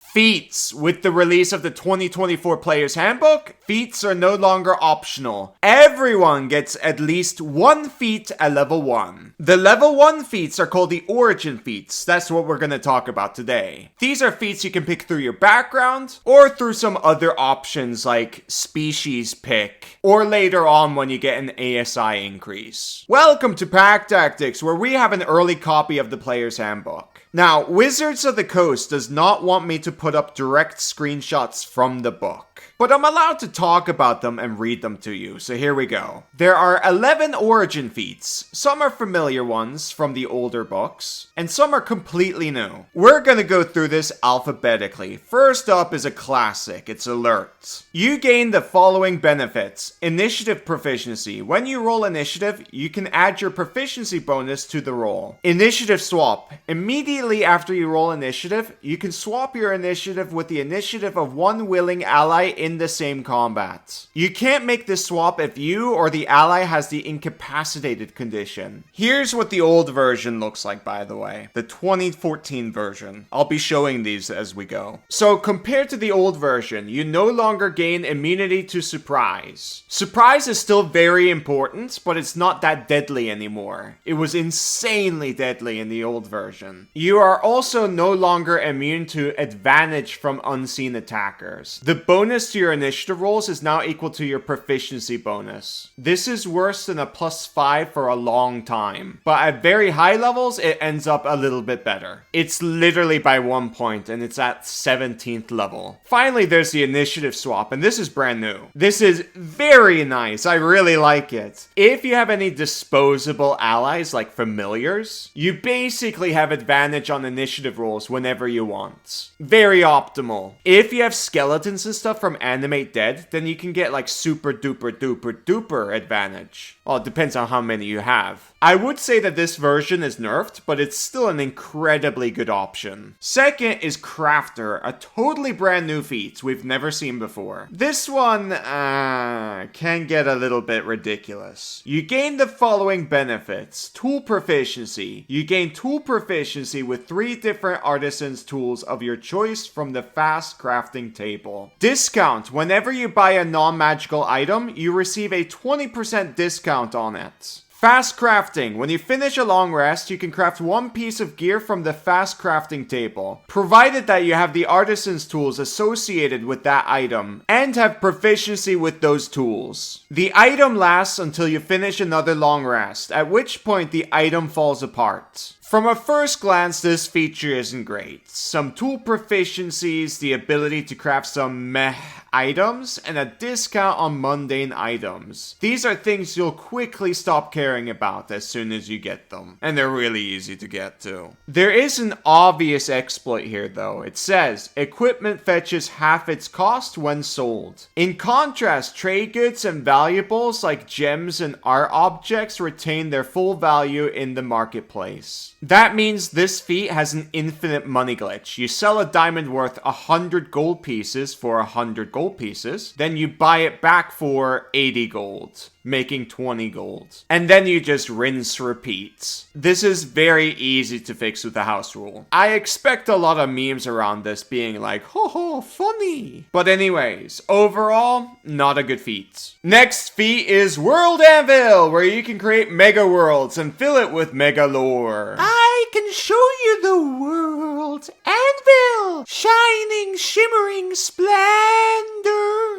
Feats. With the release of the 2024 Player's Handbook, feats are no longer optional. Everyone gets at least one feat at level 1. The level 1 feats are called the Origin feats. That's what we're going to talk about today. These are feats you can pick through your background, or through some other options like species pick, or later on when you get an ASI increase. Welcome to Pack Tactics, where we have an early copy of the Player's Handbook. Now, Wizards of the Coast does not want me to put up direct screenshots from the book, but I'm allowed to talk about them and read them to you, so here we go. There are 11 origin feats. Some are familiar ones from the older books, and some are completely new. We're gonna go through this alphabetically. First up is a classic, it's Alert. You gain the following benefits. Initiative proficiency. When you roll initiative, you can add your proficiency bonus to the roll. Initiative swap. Immediately after you roll initiative, you can swap your initiative with the initiative of one willing ally in the same combat. You can't make this swap if you or the ally has the incapacitated condition. Here's what the old version looks like, by the way. The 2014 version. I'll be showing these as we go. So compared to the old version, you no longer gain immunity to surprise. Surprise is still very important, but it's not that deadly anymore. It was insanely deadly in the old version. You are also no longer immune to advantage from unseen attackers. The bonus to your initiative rolls is now equal to your proficiency bonus. This is worse than a +5 for a long time, but at very high levels, it ends up a little bit better. It's literally by 1 point, and it's at 17th level. Finally, there's the initiative swap, and this is brand new. This is very nice. I really like it. If you have any disposable allies, like familiars, you basically have advantage on initiative rolls whenever you want. Very optimal. If you have skeletons and stuff from Animate Dead, then you can get like super duper duper duper advantage. Well, it depends on how many you have. I would say that this version is nerfed, but it's still an incredibly good option. Second is Crafter, a totally brand new feat we've never seen before. This one, can get a little bit ridiculous. You gain the following benefits. Tool proficiency. You gain tool proficiency with 3 different artisan's tools of your choice from the fast crafting table. Discount. Whenever you buy a non-magical item, you receive a 20% discount on it. Fast crafting. When you finish a long rest, you can craft 1 piece of gear from the fast crafting table, provided that you have the artisan's tools associated with that item, and have proficiency with those tools. The item lasts until you finish another long rest, at which point the item falls apart. From a first glance, this feature isn't great. Some tool proficiencies, the ability to craft some meh items, and a discount on mundane items. These are things you'll quickly stop caring about as soon as you get them. And they're really easy to get too. There is an obvious exploit here though. It says, equipment fetches half its cost when sold. In contrast, trade goods and valuables like gems and art objects retain their full value in the marketplace. That means this feat has an infinite money glitch. You sell a diamond worth 100 gold pieces for 100 gold pieces, then you buy it back for 80 gold, making 20 gold. And then you just rinse repeat. This is very easy to fix with the house rule. I expect a lot of memes around this being like, ho ho, funny. But anyways, overall, not a good feat. Next feat is World Anvil, where you can create mega worlds and fill it with mega lore. I can show you the world Anvil, shining, shimmering splendor.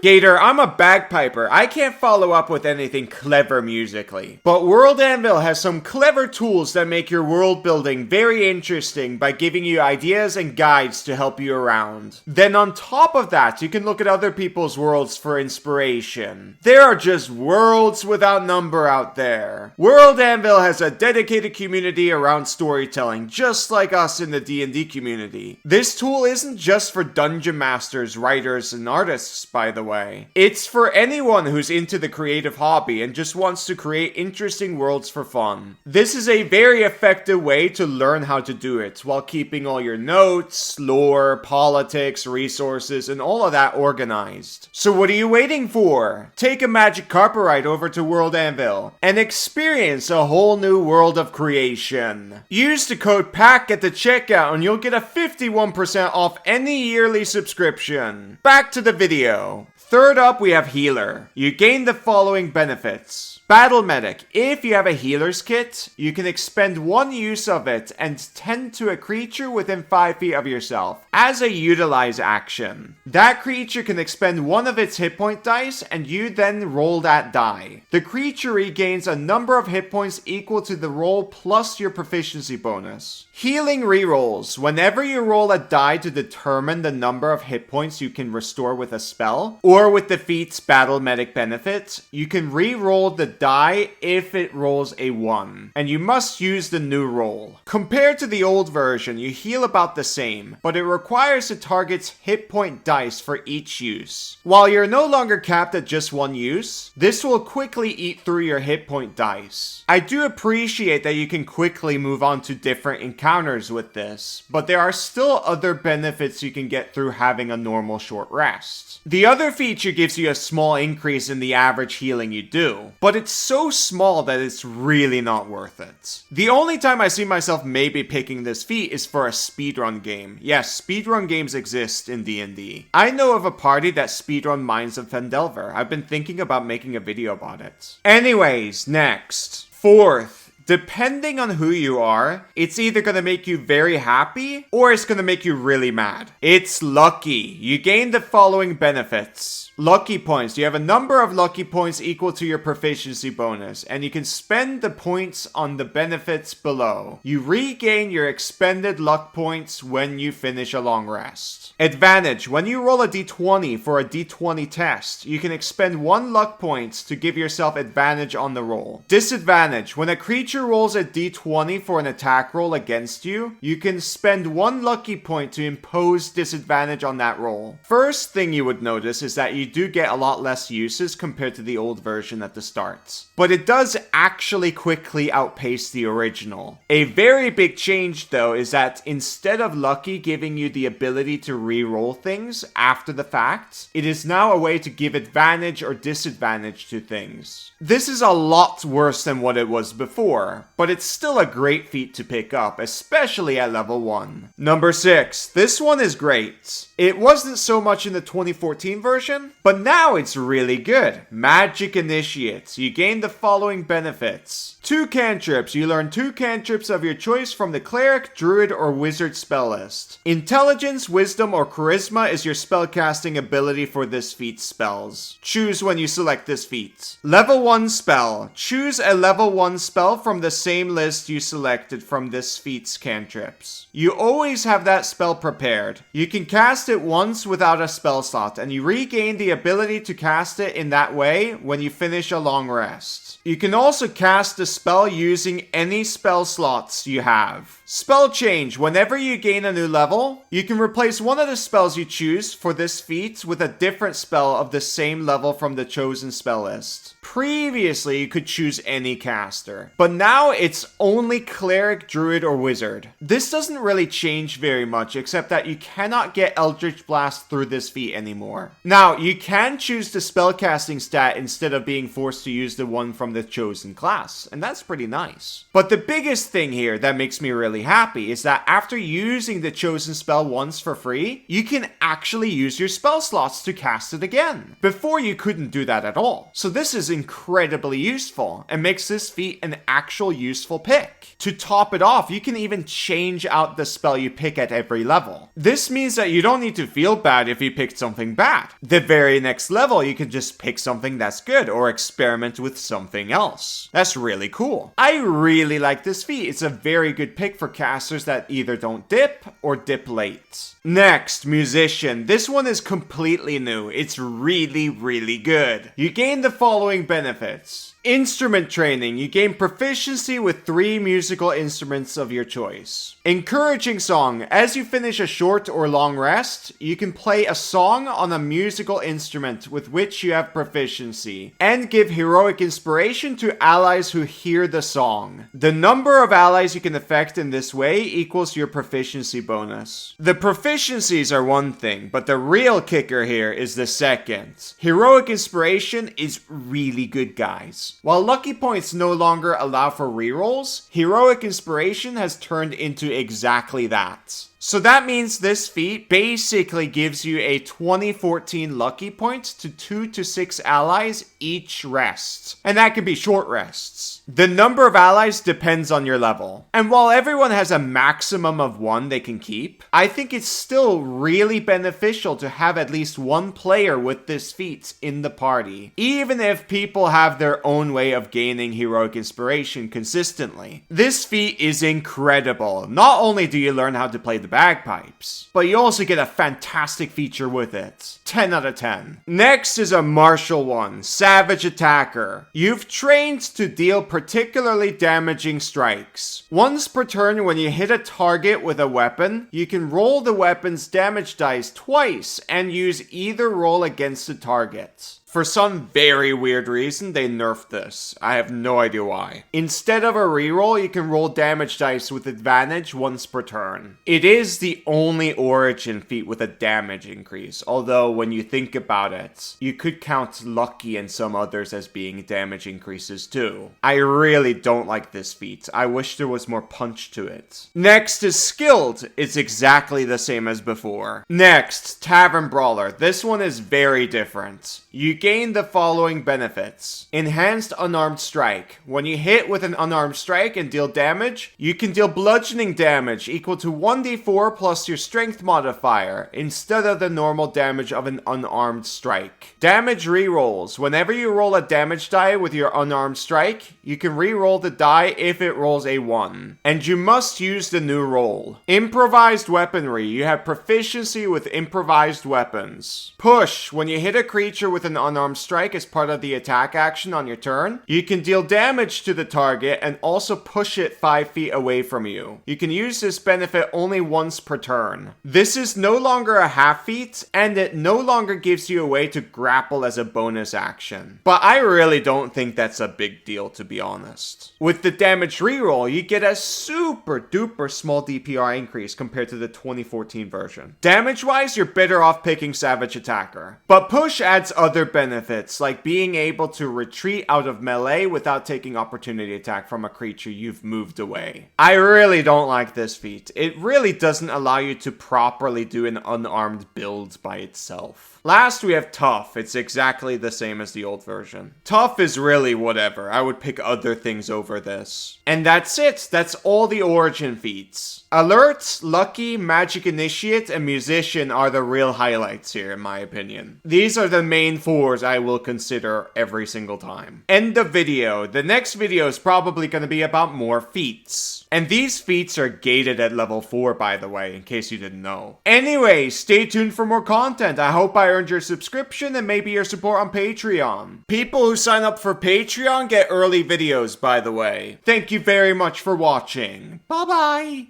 Gator, I'm a bagpiper. I can't follow up with anything clever musically. But World Anvil has some clever tools that make your world building very interesting by giving you ideas and guides to help you around. Then on top of that, you can look at other people's worlds for inspiration. There are just worlds without number out there. World Anvil has a dedicated community around storytelling, just like us in the D&D community. This tool isn't just for dungeon masters, writers, and artists, by the way. way. It's for anyone who's into the creative hobby and just wants to create interesting worlds for fun. This is a very effective way to learn how to do it while keeping all your notes, lore, politics, resources, and all of that organized. So what are you waiting for? Take a magic carpet ride over to World Anvil and experience a whole new world of creation. Use the code PACK at the checkout and you'll get a 51% off any yearly subscription. Back to the video. Third up, we have Healer. You gain the following benefits. Battle Medic. If you have a healer's kit, you can expend one use of it and tend to a creature within 5 feet of yourself as a utilize action. That creature can expend one of its hit point dice and you then roll that die. The creature regains a number of hit points equal to the roll plus your proficiency bonus. Healing rerolls. Whenever you roll a die to determine the number of hit points you can restore with a spell, or with the Feats Battle Medic benefit, you can re-roll the die if it rolls a 1, and you must use the new roll. Compared to the old version, you heal about the same, but it requires the target's hit point dice for each use. While you're no longer capped at just one use, this will quickly eat through your hit point dice. I do appreciate that you can quickly move on to different encounters with this, but there are still other benefits you can get through having a normal short rest. The other feature gives you a small increase in the average healing you do, but it's so small that it's really not worth it. The only time I see myself maybe picking this feat is for a speedrun game. Yes, speedrun games exist in D&D. I know of a party that speedrun Mines of Fendelver. I've been thinking about making a video about it. Anyways, next. Fourth. Depending on who you are, it's either going to make you very happy or it's going to make you really mad. It's lucky. You gain the following benefits. Lucky points. You have a number of lucky points equal to your proficiency bonus, and you can spend the points on the benefits below. You regain your expended luck points when you finish a long rest. Advantage. When you roll a d20 for a d20 test, you can expend 1 luck points to give yourself advantage on the roll. Disadvantage. When a creature rolls a d20 for an attack roll against you, you can spend 1 lucky point to impose disadvantage on that roll. First thing you would notice is that you do get a lot less uses compared to the old version at the start, but it does actually quickly outpace the original. A very big change though is that instead of lucky giving you the ability to re-roll things after the fact, it is now a way to give advantage or disadvantage to things. This is a lot worse than what it was before, but it's still a great feat to pick up, especially at level 1. Number 6. This one is great. It wasn't so much in the 2014 version, but now it's really good. Magic Initiates. You gain the following benefits. 2 cantrips. You learn 2 cantrips of your choice from the Cleric, Druid, or Wizard spell list. Intelligence, Wisdom, or Charisma is your spellcasting ability for this feat's spells. Choose when you select this feat. Level 1 spell. Choose a level 1 spell from the same list you selected from this feat's cantrips. You always have that spell prepared. You can cast it once without a spell slot, and you regain the ability to cast it in that way when you finish a long rest. You can also cast the spell using any spell slots you have. Spell change. Whenever you gain a new level, you can replace one of the spells you choose for this feat with a different spell of the same level from the chosen spell list. Previously, you could choose any caster, but now it's only Cleric, Druid, or Wizard. This doesn't really change very much, except that you cannot get Eldritch Blast through this feat anymore. Now, you can choose the spellcasting stat instead of being forced to use the one from the chosen class, and that's pretty nice. But the biggest thing here that makes me really happy is that after using the chosen spell once for free, you can actually use your spell slots to cast it again. Before, you couldn't do that at all. So this is incredibly useful and makes this feat an actual useful pick. To top it off, you can even change out the spell you pick at every level. This means that you don't need to feel bad if you picked something bad. The very next level, you can just pick something that's good or experiment with something else. That's really cool. I really like this feat. It's a very good pick for casters that either don't dip or dip late. Next, Musician. This one is completely new. It's really, really good. You gain the following benefits. Instrument training. You gain proficiency with 3 musical instruments of your choice. Encouraging song. As you finish a short or long rest, you can play a song on a musical instrument with which you have proficiency, and give heroic inspiration to allies who hear the song. The number of allies you can affect in this way equals your proficiency bonus. The proficiencies are one thing, but the real kicker here is the second. Heroic inspiration is really good, guys. While lucky points no longer allow for rerolls, heroic inspiration has turned into exactly that. So that means this feat basically gives you a 2014 lucky point to 2 to 6 allies each rest. And that can be short rests. The number of allies depends on your level. And while everyone has a maximum of 1 they can keep, I think it's still really beneficial to have at least 1 player with this feat in the party, even if people have their own way of gaining heroic inspiration consistently. This feat is incredible. Not only do you learn how to play the bagpipes, but you also get a fantastic feature with it. 10 out of 10. Next is a martial one, Savage Attacker. You've trained to deal particularly damaging strikes. Once per turn, when you hit a target with a weapon, you can roll the weapon's damage dice twice and use either roll against the target. For some very weird reason, they nerfed this. I have no idea why. Instead of a reroll, you can roll damage dice with advantage once per turn. It is the only origin feat with a damage increase, although when you think about it, you could count Lucky and some others as being damage increases too. I really don't like this feat. I wish there was more punch to it. Next is Skilled. It's exactly the same as before. Next, Tavern Brawler. This one is very different. You gain the following benefits. Enhanced Unarmed Strike. When you hit with an unarmed strike and deal damage, you can deal bludgeoning damage equal to 1d4 plus your strength modifier, instead of the normal damage of an unarmed strike. Damage rerolls. Whenever you roll a damage die with your unarmed strike, you can reroll the die if it rolls a 1. And you must use the new roll. Improvised Weaponry. You have proficiency with improvised weapons. Push. When you hit a creature with an unarmed strike as part of the attack action on your turn, you can deal damage to the target and also push it 5 feet away from you. You can use this benefit only once per turn. This is no longer a half feat, and it no longer gives you a way to grapple as a bonus action. But I really don't think that's a big deal, to be honest. With the damage reroll, you get a super duper small DPR increase compared to the 2014 version. Damage-wise, you're better off picking Savage Attacker. But push adds other benefits, like being able to retreat out of melee without taking opportunity attack from a creature you've moved away. I really don't like this feat. It really doesn't allow you to properly do an unarmed build by itself. Last, we have Tough. It's exactly the same as the old version. Tough is really whatever. I would pick other things over this. And that's it. That's all the origin feats. Alert, Lucky, Magic Initiate, and Musician are the real highlights here, in my opinion. These are the main 4s I will consider every single time. End of video. The next video is probably going to be about more feats. And these feats are gated at level 4, by the way, in case you didn't know. Anyway, stay tuned for more content. I hope I earned your subscription and maybe your support on Patreon. People who sign up for Patreon get early videos, by the way. Thank you very much for watching. Bye-bye.